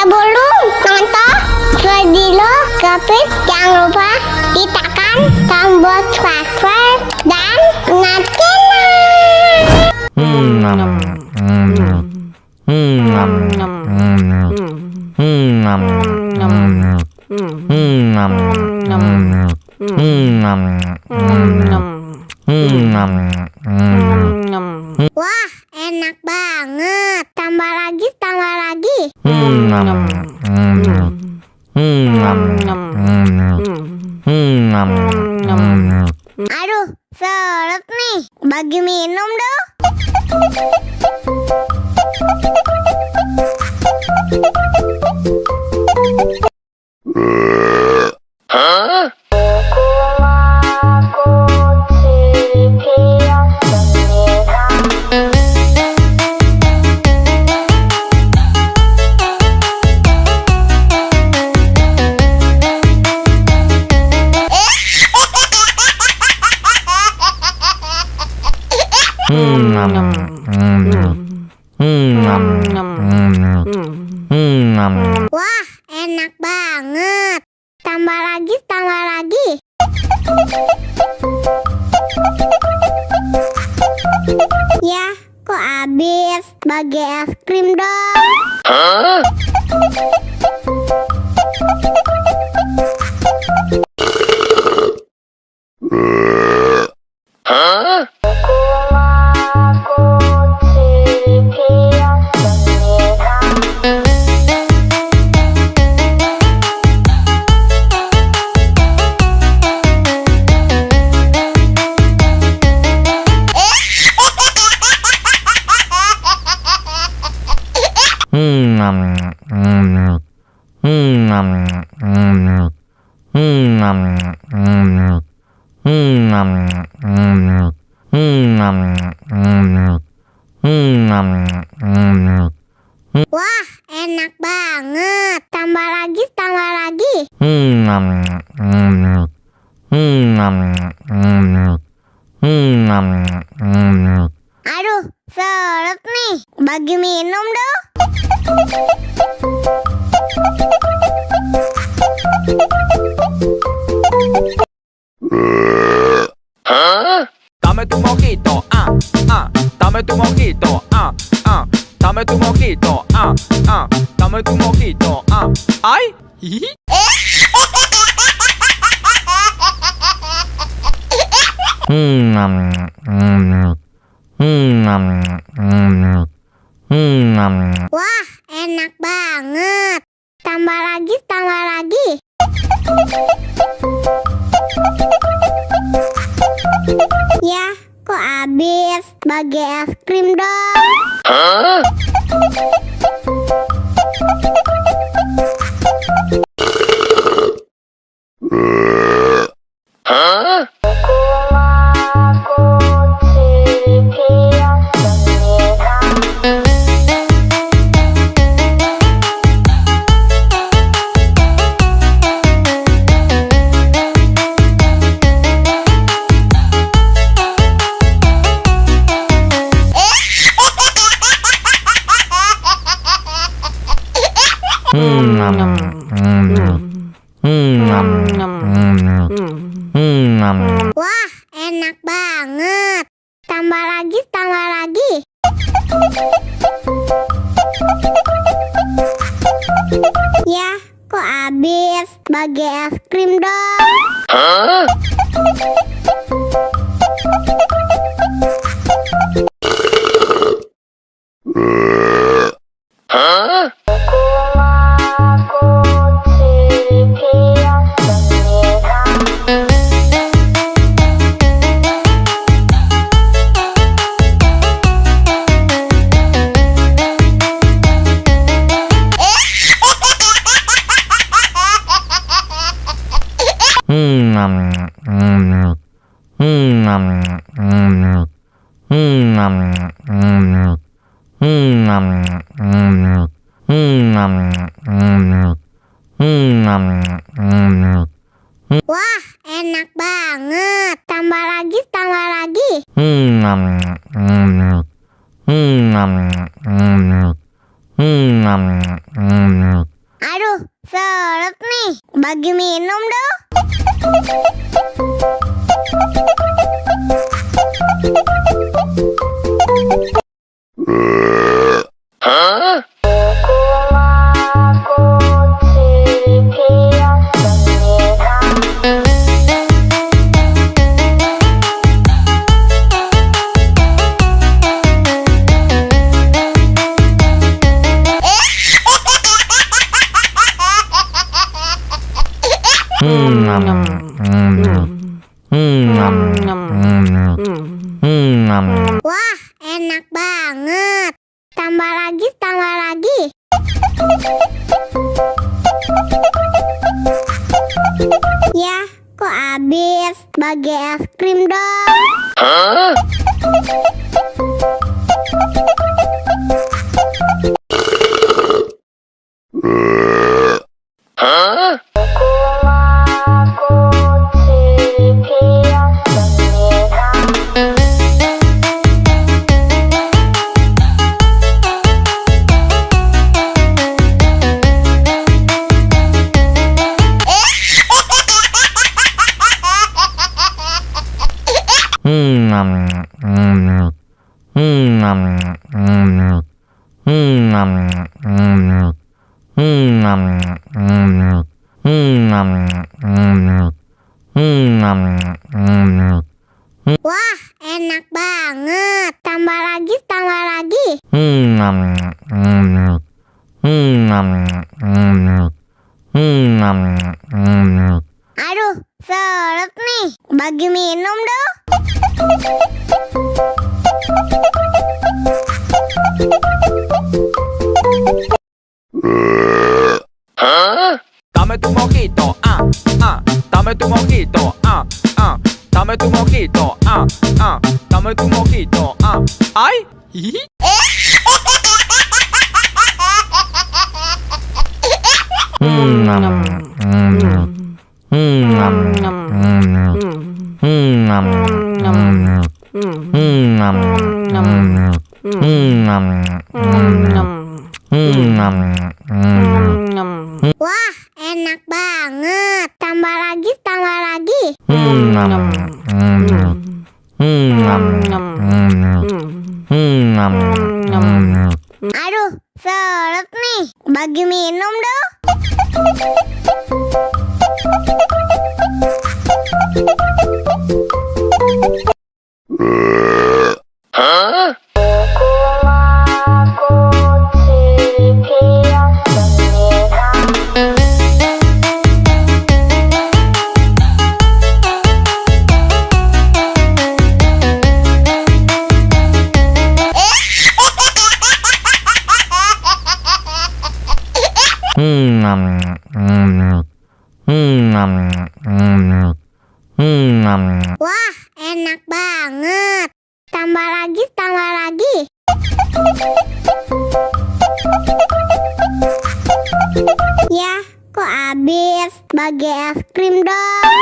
Sebelum nonton video Gapit, jangan lupa tekan tombol subscribe dan wah, enak banget. Tambah lagi, tambah lagi. Aduh, seret nih. Bagi minum dong. Wah, enak banget. Tambah lagi, tambah lagi. Ya, kok habis? Bagi es krim dong. Wah, enak banget. Tambah lagi, tambah lagi. Aduh, seret nih. Bagi minum dong. Dame tu mojito, dame tu mojito, dame tu mojito, dame tu mojito, ay, hihi. Wah, enak banget. Tambah lagi, tambah lagi. Ya, kok habis? Bagi es krim dong. Wah, enak banget. Tambah lagi, tambah lagi. Ya, kok habis? Bagi es krim dong. Wah, enak banget. Tambah lagi, tambah lagi. seret nih. Bagi minum dong. Wah, enak banget. Tambah lagi, tambah lagi. Ya, kok habis? Bagi es krim dong. Wah, enak banget. Tambah lagi, tambah lagi. Aduh, seret nih. Bagi minum dong. Dame tu mojito, dame tu mojito, dame tu mojito, dame tu mojito, ay, hihi. Wah, enak banget. Tambah lagi, tambah lagi. Aduh, seret nih. Bagi minum dong. Wah, enak banget. Tambah lagi, tambah lagi. Ya, kok habis? Bagi es krim dong.